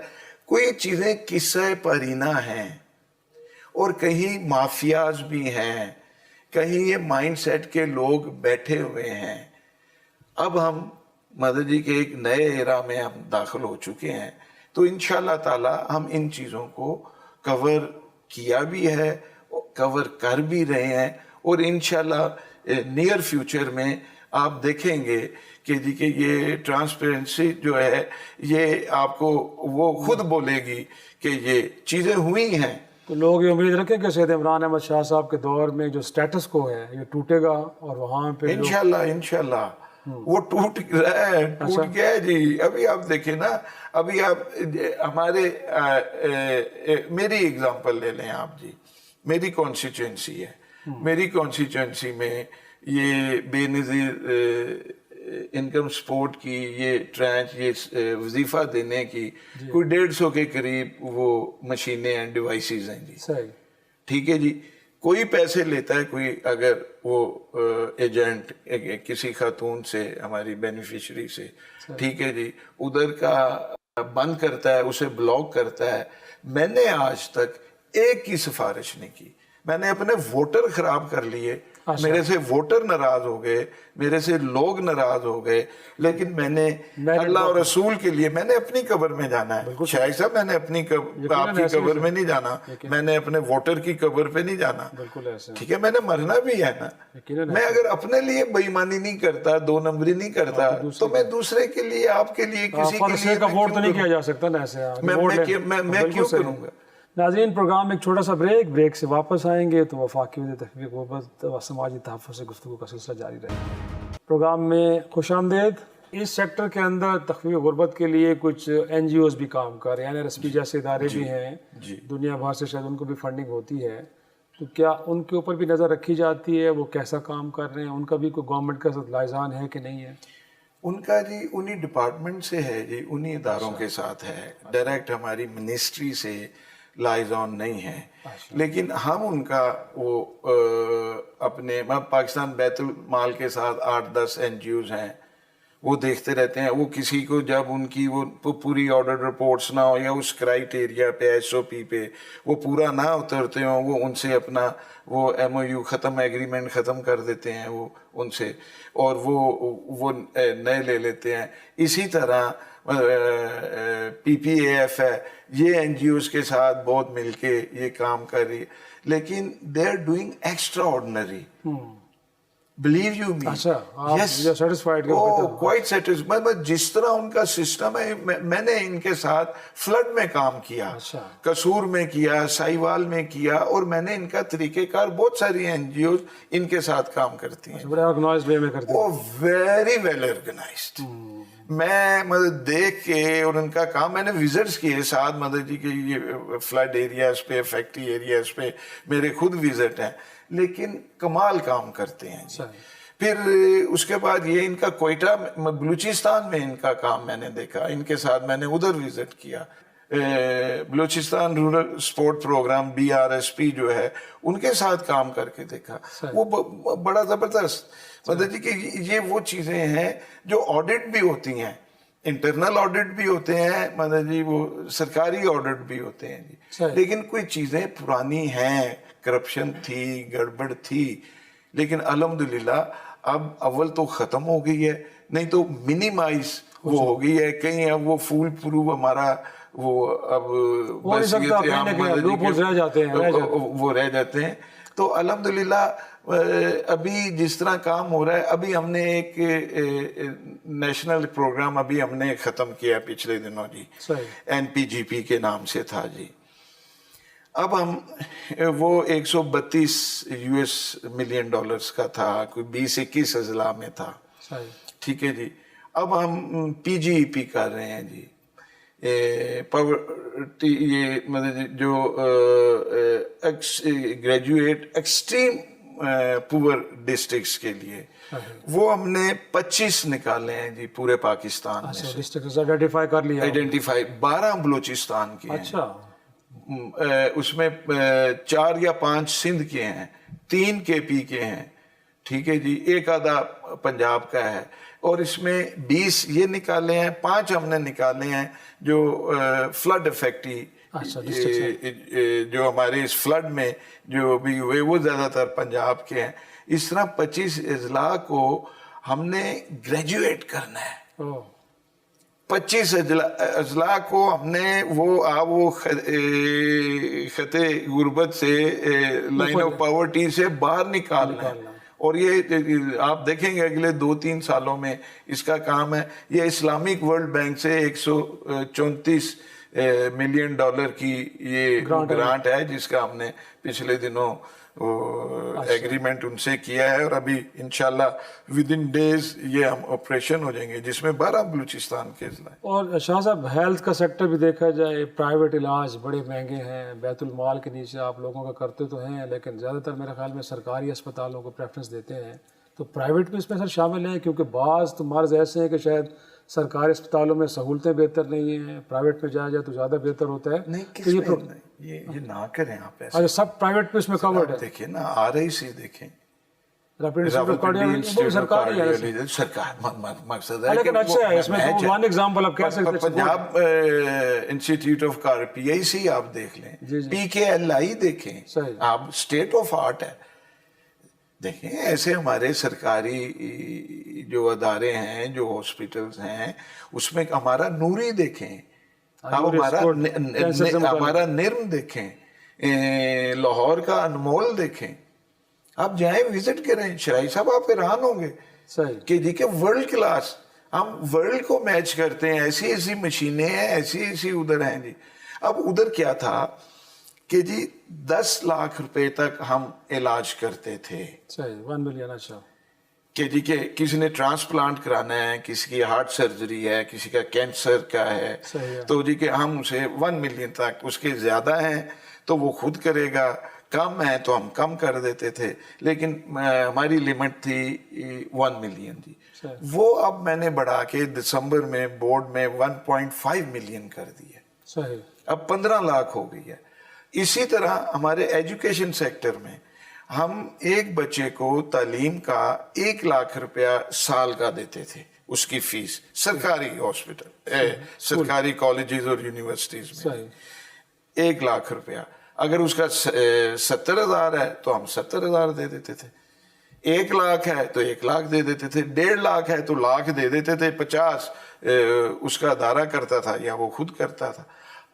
کوئی چیزیں قصہ پرینہ ہیں اور کہیں مافیاز بھی ہیں, کہیں یہ مائنڈ سیٹ کے لوگ بیٹھے ہوئے ہیں. اب ہم مدد جی کے ایک نئے ایرا میں ہم داخل ہو چکے ہیں, تو انشاءاللہ تعالی ہم ان چیزوں کو کور کیا بھی ہے, کور کر بھی رہے ہیں, اور انشاءاللہ نیئر فیوچر میں آپ دیکھیں گے کہ جی کہ یہ ٹرانسپیرنسی جو ہے یہ آپ کو وہ خود بولے گی کہ یہ چیزیں ہوئی ہیں. تو لوگ یہ امید رکھیں کہ سید عمران احمد شاہ صاحب کے دور میں جو سٹیٹس کو ہے یہ ٹوٹے گا, اور وہاں پہ انشاءاللہ وہ ٹوٹ رہا ہے, ٹوٹ گیا ہے جی. ابھی آپ دیکھیں نا, ابھی آپ ہمارے میری ایگزامپل لے لیں آپ جی. میری کانسٹیچوئنسی ہے, میری کانسٹیچوئنسی میں یہ بے نظیر انکم سپورٹ کی یہ ٹرانچ, یہ وظیفہ دینے کی کوئی 150 کے قریب وہ مشینیں ہیں, ڈیوائسز ہیں جی. ٹھیک ہے جی. کوئی پیسے لیتا ہے, کوئی اگر وہ ایجنٹ کسی خاتون سے, ہماری بینیفیشری سے, ٹھیک ہے جی, ادھر کا بند کرتا ہے, اسے بلاک کرتا ہے. میں نے آج تک ایک کی سفارش نہیں کی. میں نے اپنے ووٹر خراب کر لیے, میرے سے ووٹر ناراض ہو گئے, میرے سے لوگ ناراض ہو گئے, لیکن میں نے اللہ اور رسول کے لیے میں نے اپنی قبر میں جانا ہے. شاہد صاحب میں نے اپنی آپ کی قبر میں نہیں جانا, میں نے اپنے ووٹر کی قبر پہ نہیں جانا. ٹھیک ہے, میں نے مرنا بھی ہے نا. میں اگر اپنے لیے بے ایمانی نہیں کرتا, 2 نمبری نہیں کرتا, تو میں دوسرے کے لیے, آپ کے لیے, کسی کے لیے ووٹ تو نہیں کیا جا سکتا نا ایسے. میں کیوں کروں گا. ناظرین, پروگرام میں ایک چھوٹا سا بریک سے واپس آئیں گے تو وفاقی تحفظ غربت و سماجی تحفظ سے گفتگو کا سلسلہ جاری رہے گا. پروگرام میں خوش آمدید. اس سیکٹر کے اندر تخفیف غربت کے لیے کچھ NGOs بھی کام کر رہے ہیں, RSP جیسے ادارے بھی ہیں, دنیا بھر سے شاید ان کو بھی فنڈنگ ہوتی ہے. تو کیا ان کے اوپر بھی نظر رکھی جاتی ہے, وہ کیسا کام کر رہے ہیں, ان کا بھی کوئی گورنمنٹ کا ساتھ لائزان ہے کہ نہیں ہے؟ ان کا جی انہی ڈپارٹمنٹ سے ہے جی, انہی اداروں کے ساتھ ہے, ڈائریکٹ ہماری منسٹری سے لائزان نہیں ہے. لیکن ہم ان کا وہ اپنے پاکستان بیت المال کے ساتھ 8-10 NGOs ہیں, وہ دیکھتے رہتے ہیں. وہ کسی کو جب ان کی وہ پوری آڈر رپورٹس نہ ہو, یا اس کرائٹیریا پہ, SOP پہ وہ پورا نہ اترتے ہوں, وہ ان سے اپنا وہ MOU ختم, ایگریمنٹ ختم کر دیتے ہیں وہ ان سے, اور وہ نئے لے لیتے ہیں. اسی طرح PPAF ہے, یہ NGOs کے ساتھ بہت مل کے یہ کام کر رہی ہے, لیکن they are doing extraordinary. Believe you me. Yes. Satisfied. Quite satisfied. جس طرح ان کا سسٹم ہے, میں نے ان کے ساتھ فلڈ میں کام کیا, قصور میں کیا, سائیوال میں کیا, اور میں نے ان کا طریقہ کار, بہت ساری NGOs ان کے ساتھ کام کرتی ہیں. بڑے آرگنائزڈ وے میں کرتی ہیں. وہ ویری ویل آرگنائزڈ. میں مطلب دیکھ کے اور ان کا کام میں نے وزٹس کیے ساتھ مدد جی کہ یہ فلڈ ایریاز پہ فیکٹری ایریاز پہ میرے خود وزٹ ہیں، لیکن کمال کام کرتے ہیں جی۔ پھر اس کے بعد یہ ان کا کوئٹہ بلوچستان میں ان کا کام میں نے دیکھا، ان کے ساتھ میں نے ادھر وزٹ کیا، Balochistan rural support programme BRSP جو ہے ان کے ساتھ کام کر کے دیکھا، وہ بڑا زبردست مطلب جی کہ یہ وہ چیزیں ہیں جو آڈٹ بھی ہوتی ہیں، انٹرنل آڈٹ بھی ہوتے ہیں مطلب جی، وہ سرکاری آڈٹ بھی ہوتے ہیں جی، لیکن کوئی چیزیں پرانی ہیں، کرپشن تھی، گڑبڑ تھی، لیکن الحمدللہ اب اول تو ختم ہو گئی ہے، نہیں تو منیمائز وہ ہو گئی ہے، کہیں اب وہ فول پروف ہمارا وہ اب وہ رہ جاتے ہیں، تو الحمدللہ ابھی جس طرح کام ہو رہا ہے، ابھی ہم نے ایک نیشنل پروگرام ابھی ہم نے ختم کیا پچھلے دنوں جی، NPGP کے نام سے تھا جی، اب ہم وہ $132 ملین کا تھا، کوئی 20-21 اضلاع میں تھا، ٹھیک ہے جی، اب ہم PGEP کر رہے ہیں جی، پاورٹی یہ مطلب جو گریجویٹ ایکسٹریم پور ڈسٹرکٹس کے لیے وہ ہم نے 25 نکالے ہیں جی پورے پاکستان میں سے، آئیڈینٹیفائی 12 بلوچستان کے ہیں، اس میں 4 یا 5 سندھ کے ہیں، 3 KP کے ہیں، ٹھیک ہے جی، 1 آدھا پنجاب کا ہے، اور اس میں 20 یہ نکالے ہیں، 5 ہم نے نکالے ہیں جو فلڈ افیکٹی جو ہمارے اس فلڈ میں جو بھی ہوئے وہ زیادہ تر پنجاب کے ہیں، اس طرح 25 اضلاع کو ہم نے گریجویٹ کرنا ہے، 25 اضلاع کو ہم نے وہ خط غربت سے، لائن آف پاورٹی سے باہر نکالنا ہے، اور یہ آپ دیکھیں گے اگلے 2-3 سالوں میں اس کا کام ہے، یہ اسلامک ورلڈ بینک سے $134 ملین کی یہ گرانٹ ہے جس کا ہم نے پچھلے دنوں ایگریمنٹ ان سے کیا ہے، اور ابھی انشاءاللہ ودن ڈیز یہ ہم آپریشن ہو جائیں گے، جس میں 12 بلوچستان کے اضلاع۔ اور شاہ صاحب ہیلتھ کا سیکٹر بھی دیکھا جائے، پرائیویٹ علاج بڑے مہنگے ہیں، بیت المال کے نیچے آپ لوگوں کا کرتے تو ہیں، لیکن زیادہ تر میرے خیال میں سرکاری اسپتالوں کو پریفرنس دیتے ہیں، تو پرائیویٹ بھی اس میں سر شامل ہیں، کیونکہ بعض تو مرض ایسے ہیں کہ شاید سرکاری اسپتالوں میں سہولتیں بہتر نہیں ہیں، پرائیویٹ میں جایا جائے تو زیادہ بہتر ہوتا ہے، نہیں یہ نہ کریں آپ ایسا، اچھا سب پرائیویٹ پہ اس میں کورڈ ہے، دیکھیں نا RIC دیکھیں، سرکاری ہے، مقصد ہے لیکن اچھا ہے، اس میں تو ون ایگزامپل آپ کہہ سکتے ہیں، پنجاب انسٹیٹیوٹ آف PIC آپ دیکھ لیں، PKLI دیکھیں، آپ اسٹیٹ آف آرٹ ہے، دیکھیں ایسے ہمارے سرکاری جو ادارے ہیں، جو ہاسپٹلز ہیں، اس میں ہمارا نوری دیکھیں، ہمارا نرم دیکھیں، لاہور کا انمول دیکھیں، آپ جائیں وزٹ کریں، شرائی صاحب آپ حیران ہوں گے کہ جی کہ ورلڈ کلاس، ہم ورلڈ کو میچ کرتے ہیں، ایسی ایسی مشینیں ہیں، ایسی ادھر ہیں جی۔ اب ادھر کیا تھا کہ جی 10 لاکھ روپے تک ہم علاج کرتے تھے، 1 ملین، اچھا کہ جی کہ کسی نے ٹرانسپلانٹ کرانا ہے، کسی کی ہارٹ سرجری ہے، کسی کا کینسر کا ہے، تو جی کہ ہم اسے 1 ملین تک، اس کے زیادہ ہیں تو وہ خود کرے گا، کم ہے تو ہم کم کر دیتے تھے، لیکن ہماری لمٹ تھی 1 ملین جی، وہ اب میں نے بڑھا کے دسمبر میں بورڈ میں 1.5 ملین کر دی ہے، اب 15 لاکھ ہو گئی ہے۔ اسی طرح ہمارے ایجوکیشن سیکٹر میں ہم ایک بچے کو تعلیم کا 1 لاکھ روپیہ سال کا دیتے تھے، اس کی فیس، سرکاری ہاسپٹل، سرکاری کالجز اور یونیورسٹیز میں 1 لاکھ روپیہ، اگر اس کا 70,000 ہے تو ہم 70,000 دے دیتے تھے، 1 لاکھ ہے تو 1 لاکھ دے دیتے تھے، 1.5 لاکھ ہے تو لاکھ دے دیتے تھے، 50 اس کا ادارہ کرتا تھا یا وہ خود کرتا تھا۔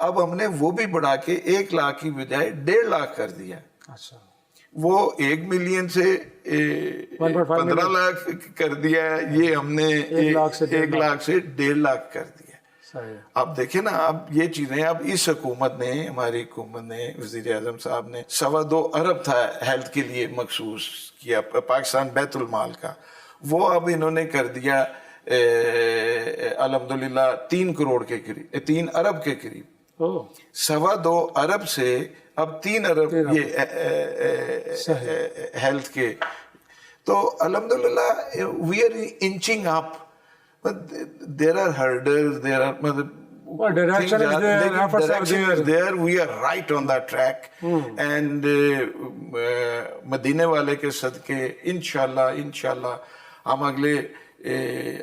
اب ہم نے وہ بھی بڑھا کے 1 لاکھ کی بجائے 1.5 لاکھ کر دیا، وہ 1 ملین سے 15 لاکھ کر دیا ہے، یہ ہم نے 1 لاکھ سے 1.5 لاکھ کر دیا۔ اب دیکھیں نا، اب یہ چیزیں اب اس حکومت نے، ہماری حکومت نے، وزیر اعظم صاحب نے 2.25 ارب تھا ہیلتھ کے لیے مخصوص کیا، پاکستان بیت المال کا، وہ اب انہوں نے کر دیا الحمدللہ 3 کروڑ کے قریب 3 ارب کے قریب 2.25 ارب سے اب 3 ارب یہ ہیلتھ کے. تو الحمدللہ we are inching up, but there are hurdles, there are direction is there, efforts are there. We are right on that track. And مدینے والے کے صدقے انشاءاللہ ہم اگلے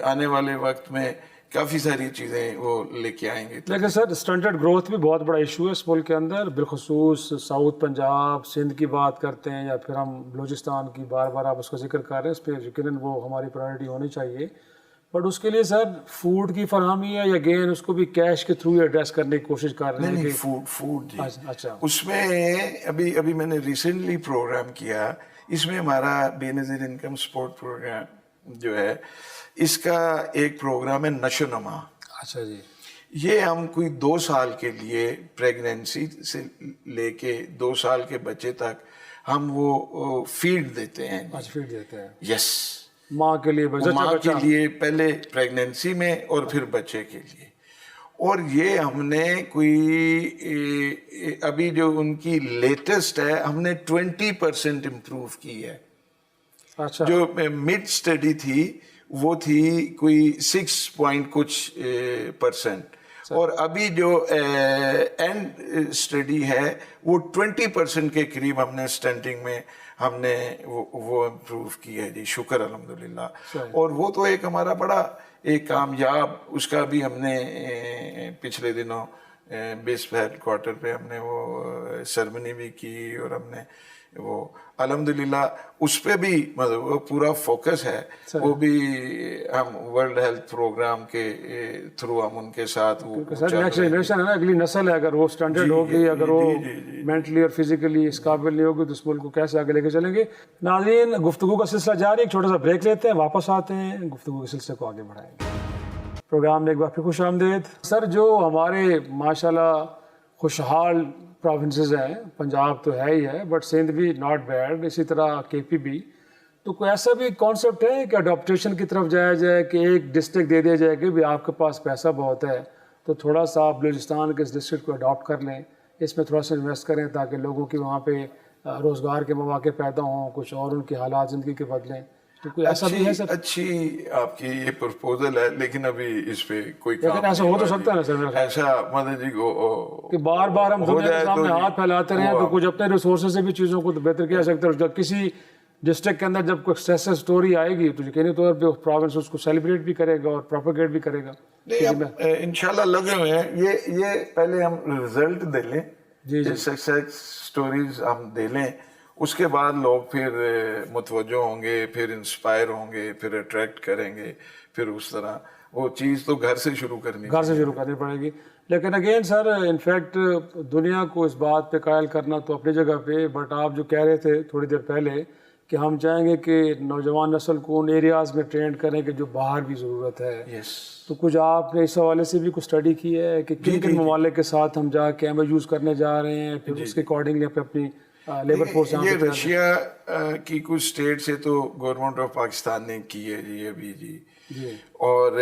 آنے والے وقت میں کافی ساری چیزیں وہ لے کے آئیں گے. لیکن سر اسٹنٹڈ گروتھ بھی بہت بڑا ایشو ہے اس ملک کے اندر, بالخصوص ساؤتھ پنجاب سندھ کی بات کرتے ہیں یا پھر ہم بلوچستان کی, بار بار آپ اس کا ذکر کر رہے ہیں, اس پہ یقیناً وہ ہماری پرائرٹی ہونی چاہیے. بٹ اس کے لیے سر فوڈ کی فراہمی ہے یا اگین اس کو بھی کیش کے تھرو ایڈریس کرنے کی کوشش کر رہے ہیں؟ فوڈ جی. اچھا, اس میں ابھی میں نے ریسنٹلی پروگرام کیا, اس میں ہمارا بے نظیر انکم سپورٹ پروگرام جو ہے, اس کا ایک پروگرام ہے نشو نما. اچھا جی. یہ ہم کوئی 2 سال کے لیے پریگنینسی سے لے کے 2 سال کے بچے تک ہم وہ فیڈ دیتے ہیں. اچھا, فیڈ دیتے ہیں. یس, ماں کے لیے, ماں کے لیے پہلے پریگنینسی میں اور پھر بچے کے لیے. اور یہ ہم نے کوئی ابھی جو ان کی لیٹسٹ ہے ہم نے 20% امپروو کی ہے. اچھا, جو مڈ اسٹڈی تھی وہ تھی کوئی 6% اور ابھی جو اینڈ اسٹڈی ہے وہ 20% کے قریب ہم نے اسٹنٹنگ میں ہم نے وہ امپروو کی ہے جی. شکر الحمدللہ. اور وہ تو ایک ہمارا بڑا ایک کامیاب, اس کا بھی ہم نے پچھلے دنوں بیس ہیڈ کوارٹر پہ ہم نے وہ سرمنی بھی کی, اور ہم نے وہ الحمدللہ اس پہ بھی مطلب وہ پورا فوکس ہے. وہ بھی ہم ورلڈ ہیلتھ پروگرام کے تھرو ہم ان کے ساتھ نیکسٹ جنریشن ہے نا, اگلی نسل ہے, اگر وہ اسٹینڈرڈ ہوگی, اگر وہ مینٹلی اور فزیکلی اس قابل نہیں ہوگی تو اس ملک کو کیسے آگے لے کے چلیں گے. ناظرین, گفتگو کا سلسلہ جاری, ایک چھوٹا سا بریک لیتے ہیں, واپس آتے ہیں, گفتگو کے سلسلے کو آگے بڑھائیں گے. پروگرام میں ایک بار پھر خوش آمدید. سر, جو ہمارے ماشاءاللہ خوشحال پروونسز ہیں, پنجاب تو ہے ہی ہے, بٹ سندھ بھی ناٹ بیڈ, اسی طرح کے پی بھی, تو کوئی ایسا بھی کانسیپٹ ہے کہ اڈاپٹیشن کی طرف جایا جائے کہ ایک ڈسٹرکٹ دے دیا جائے کہ بھی آپ کے پاس پیسہ بہت ہے تو تھوڑا سا آپ بلوچستان کے اس ڈسٹرکٹ کو اڈاپٹ کر لیں, اس میں تھوڑا سا انویسٹ کریں تاکہ لوگوں کی وہاں پہ روزگار کے مواقع پیدا ہوں, کچھ اور ان کے حالات زندگی کے بدلیں. تو کوئی ایسا بھی ہے سر؟ اچھی آپ کی یہ پرپوزل ہے, لیکن ابھی اس پہ کوئی لیکن ایسا ہو تو سکتا ہے نا سر, ایسا مدد جی کو کہ بار بار ہم دنیا کے سامنے ہاتھ پھیلاتے رہیں تو کچھ اپنے ریسورسز سے بھی چیزوں کو بہتر کیا سکتے ہیں. جب کسی ڈسٹرکٹ کے اندر جب کوئی سکسیس سٹوری آئے گی تو یقینی طور پہ پروونس اس کو سیلیبریٹ بھی کرے گا اور پروپیگیٹ بھی کرے گا. انشاءاللہ لگے ہوئے ہیں. یہ پہلے ہم رزلٹ دے لیں, سکسیس سٹوریز ہم دے لیں, اس کے بعد لوگ پھر متوجہ ہوں گے, پھر انسپائر ہوں گے, پھر اٹریکٹ کریں گے, پھر اس طرح وہ چیز تو گھر سے شروع کرنی پڑے گی. لیکن اگین سر, انفیکٹ دنیا کو اس بات پہ قائل کرنا تو اپنی جگہ پہ, بٹ آپ جو کہہ رہے تھے تھوڑی دیر پہلے کہ ہم چاہیں گے کہ نوجوان نسل کو ان ایریاز میں ٹرینڈ کریں کہ جو باہر بھی ضرورت ہے. تو کچھ آپ نے اس حوالے سے بھی کچھ اسٹڈی کی ہے کہ کن کن ممالک کے ساتھ ہم جا کے یوز کرنے جا رہے ہیں, پھر اس کے اکارڈنگلی اپنی لیبر فورس. یہ رشیا کی کچھ اسٹیٹ سے تو گورنمنٹ آف پاکستان نے کی ہے جی ابھی جی, اور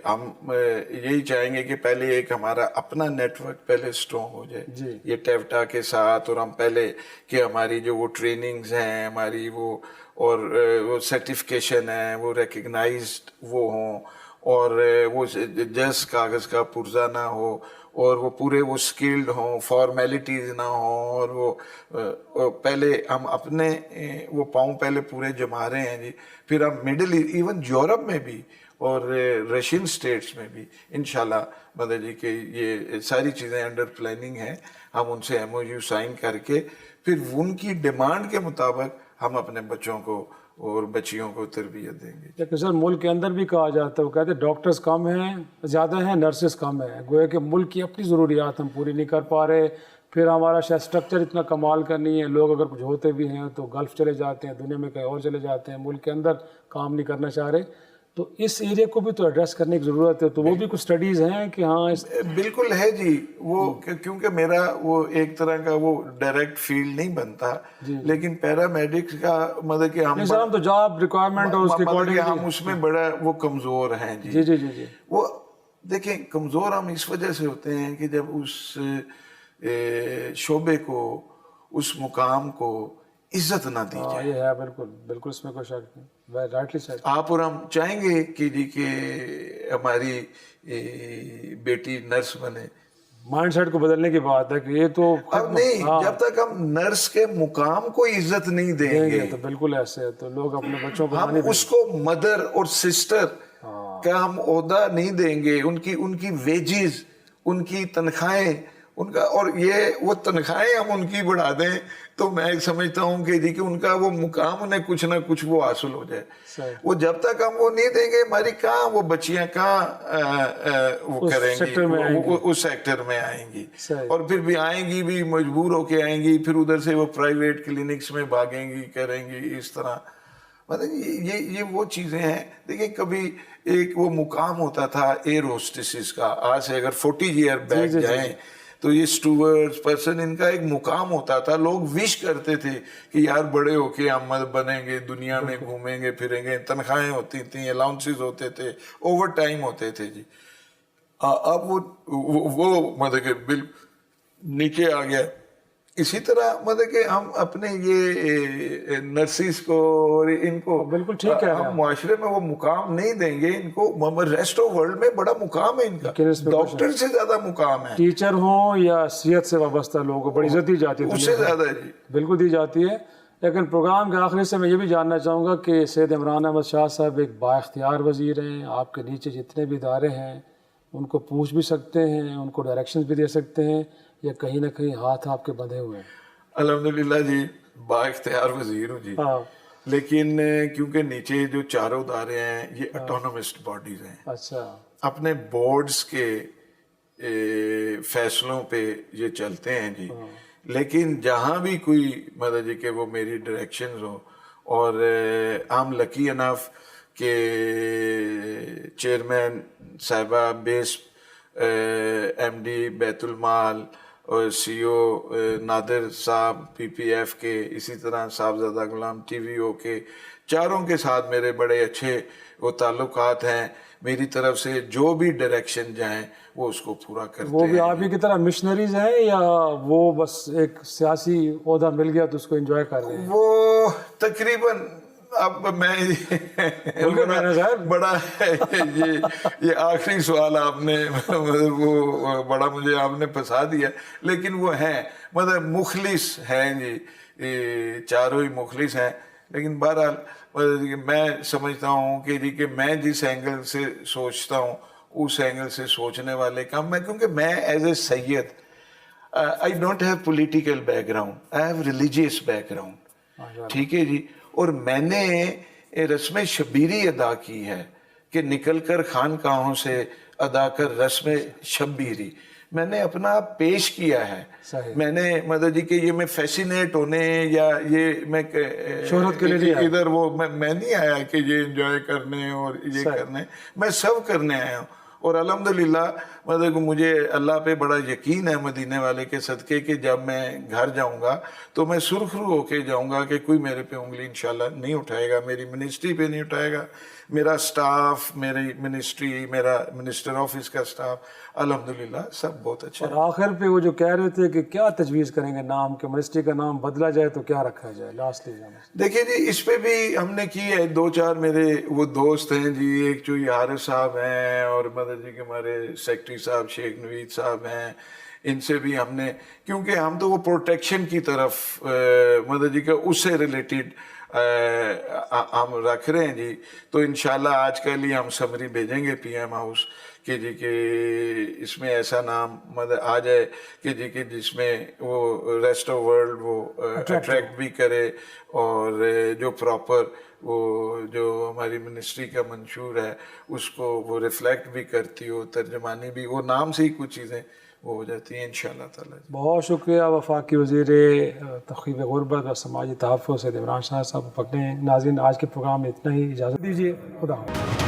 ہم یہی چاہیں گے کہ پہلے ایک ہمارا اپنا نیٹ ورک پہلے اسٹرانگ ہو جائے یہ ٹیوٹا کے ساتھ, اور ہم پہلے کہ ہماری جو وہ ٹریننگز ہیں ہماری وہ اور وہ سرٹیفکیشن ہیں وہ ریکگنائزڈ وہ ہوں, اور وہ جس کاغذ کا پرزہ نہ ہو, اور وہ پورے وہ اسکلڈ ہوں, فارمیلٹیز نہ ہوں, اور وہ پہلے ہم اپنے وہ پاؤں پہلے پورے جما رہے ہیں جی. پھر ہم مڈل ایون یورپ میں بھی اور رشین اسٹیٹس میں بھی انشاءاللہ مدد جی کہ یہ ساری چیزیں انڈر پلاننگ ہیں. ہم ان سے ایم او یو سائن کر کے پھر ان کی ڈیمانڈ کے مطابق ہم اپنے بچوں کو اور بچیوں کو تربیت دیں گے. لیکن سر ملک کے اندر بھی کہا جاتا ہے, وہ کہتے ہیں ڈاکٹرز کم ہیں, زیادہ ہیں, نرسز کم ہیں, گویا کہ ملک کی اپنی ضروریات ہم پوری نہیں کر پا رہے. پھر ہمارا شاید اسٹرکچر اتنا کمال کا نہیں ہے, لوگ اگر کچھ ہوتے بھی ہیں تو گلف چلے جاتے ہیں, دنیا میں کہیں اور چلے جاتے ہیں, ملک کے اندر کام نہیں کرنا چاہ رہے. تو اس ایریا کو بھی تو ایڈریس کرنے کی ضرورت ہے, تو وہ بھی کچھ سٹڈیز ہیں کہ ہاں بالکل ہے جی. وہ کیونکہ میرا وہ ایک طرح کا وہ ڈائریکٹ فیلڈ نہیں بنتا, لیکن پیرامیڈکس کا مطلب کہ ہم تو جاب ریکوائرمنٹ اور اس کے اکارڈنگ ہم اس میں بڑا وہ کمزور ہیں جی. جی جی جی جی وہ دیکھیں کمزور ہم اس وجہ سے ہوتے ہیں کہ جب اس شعبے کو, اس مقام کو عزت نہ دی جائے. یہ ہے بالکل بالکل, اس میں کوئی شک نہیں, رائٹلی سیڈ. آپ اور ہم چاہیں گے کہ جی کہ ہماری بیٹی نرس بنے. مائنڈ سیٹ کو بدلنے کی بات ہے کہ یہ تو اب نہیں, جب تک ہم نرس کے مقام کو عزت نہیں دیں گے تو بالکل ایسے ہے, تو لوگ اپنے بچوں کو ہم اس کو مدر اور سسٹر کا ہم عہدہ نہیں دیں گے, ان کی ویجز, ان کی تنخواہیں, ان کا, اور یہ وہ تنخواہیں ہم ان کی بڑھا دیں تو میں سمجھتا ہوں کہ جی کہ ان کا وہ مقام انہیں کچھ نہ کچھ وہ حاصل ہو جائے. وہ جب تک ہم وہ نہیں دیں گے, ہماری کہاں وہ بچیاں کہاں وہ کریں گی, اس سیکٹر میں آئیں گی, اور پھر بھی آئیں گی بھی مجبور ہو کے آئیں گی, پھر ادھر سے وہ پرائیویٹ کلینکس میں بھاگیں گی, کریں گی اس طرح. مطلب یہ وہ چیزیں ہیں. دیکھیں کبھی ایک وہ مقام ہوتا تھا ایئر ہوسٹسز کا, آج سے اگر 40 ایئر بیک جائیں تو یہ اسٹوورڈ پرسن, ان کا ایک مقام ہوتا تھا. لوگ وش کرتے تھے کہ یار بڑے ہو کے ہم بنیں گے, دنیا میں گھومیں گے پھریں گے. تنخواہیں ہوتی تھیں, الاؤنسز ہوتے تھے, اوور ٹائم ہوتے تھے جی. اب وہ مطلب کہ بل نیچے آ گیا. اسی طرح مطلب کہ ہم اپنے یہ نرسز کو اور ان کو بالکل ٹھیک ہے, ہم معاشرے میں وہ مقام نہیں دیں گے ان کو. ریسٹ آف ورلڈ میں بڑا مقام ہے ان کا, ڈاکٹر سے زیادہ مقام ہے. ٹیچر ہوں یا صحت سے وابستہ لوگوں کو بڑی عزت دی جاتی ہے, اس سے زیادہ جی بالکل دی جاتی ہے. لیکن پروگرام کے آخری سے میں یہ بھی جاننا چاہوں گا کہ سید عمران احمد شاہ صاحب ایک با اختیار وزیر ہیں. آپ کے نیچے جتنے بھی ادارے ہیں ان کو پوچھ بھی سکتے ہیں, ان کو ڈائریکشنز بھی دے سکتے ہیں, یا کہیں نہ کہیں ہاتھ آپ کے بندھے ہوئے ہیں؟ الحمدللہ جی با اختیار وزیر ہوں جی. لیکن کیونکہ نیچے جو چاروں ادارے ہیں یہ اٹونومسٹ باڈیز ہیں. اچھا. اپنے بورڈز کے فیصلوں پہ یہ چلتے ہیں جی. لیکن جہاں بھی کوئی مطلب جی کہ وہ میری ڈائریکشنز ہوں, اور I'm lucky enough کہ چیئرمین صاحبہ بیس ایم ڈی بیت المال اور سی او نادر صاحب پی پی ایف کے, اسی طرح صاحبزادہ غلام ٹی وی او کے, چاروں کے ساتھ میرے بڑے اچھے وہ تعلقات ہیں. میری طرف سے جو بھی ڈائریکشن جائیں وہ اس کو پورا کرتے ہیں. وہ بھی آپ ہی کی طرح مشنریز ہیں یا وہ بس ایک سیاسی عہدہ مل گیا تو اس کو انجوائے کر رہے ہیں؟ وہ تقریباً اب میں بڑا یہ آخری سوال آپ نے وہ بڑا مجھے آپ نے پھنسا دیا, لیکن وہ ہیں مطلب مخلص ہیں جی, چاروں ہی مخلص ہیں. لیکن بہرحال میں سمجھتا ہوں کہ جی کہ میں جس اینگل سے سوچتا ہوں اس اینگل سے سوچنے والے کام میں, کیونکہ میں as a Syed I don't have political back ground, I have religious back ground. ٹھیک ہے جی. اور میں نے رسم شبیری ادا کی ہے کہ نکل کر خانقاہوں سے ادا کر رسم شبیری میں نے اپنا پیش کیا ہے. میں نے مطلب جی کہ یہ میں فیسینیٹ ہونے یا یہ میں شہرت کے لیے ادھر وہ میں نہیں آیا کہ یہ انجوائے کرنے اور یہ کرنے, میں سب کرنے آیا ہوں. اور الحمدللہ مطلب مجھے اللہ پہ بڑا یقین ہے مدینے والے کے صدقے کہ جب میں گھر جاؤں گا تو میں سرخ رو ہو کے جاؤں گا کہ کوئی میرے پہ انگلی انشاءاللہ نہیں اٹھائے گا, میری منسٹری پہ نہیں اٹھائے گا, میرا سٹاف, میری منسٹری, میرا منسٹر آفس کا سٹاف الحمدللہ سب بہت اچھا. اور آخر پہ وہ جو کہہ رہے تھے کہ کیا تجویز کریں گے نام کے, منسٹری کا نام بدلا جائے تو کیا رکھا جائے لاسٹلی؟ دیکھیے جی اس پہ بھی ہم نے کی ہے, 2-4 میرے وہ دوست ہیں جی, ایک جو حارث صاحب ہیں اور مدد جی کہ ہمارے سیکٹری صاحب شیخ نوید صاحب ہیں, ان سے بھی ہم نے, کیونکہ ہم تو وہ پروٹیکشن کی طرف مدد جی کہ اس سے ریلیٹڈ ہم رکھ رہے ہیں جی. تو انشاءاللہ آج کل ہی ہم سمری بھیجیں گے پی ایم ہاؤس کہ جی کہ اس میں ایسا نام مطلب آ جائے کہ جی کہ جس میں وہ ریسٹ آف ورلڈ وہ اٹریکٹ بھی کرے, اور جو پراپر وہ جو ہماری منسٹری کا منشور ہے اس کو وہ ریفلیکٹ بھی کرتی ہو, ترجمانی بھی, وہ نام سے ہی کچھ چیزیں وہ ہو جاتی ہیں انشاءاللہ تعالی. بہت شکریہ وفاقی وزیر تخفیف غربت اور سماجی تحفظ سید عمران شاہ صاحب پکڑے. ناظرین آج کے پروگرام میں اتنا ہی, اجازت دیجیے, خدا حافظ.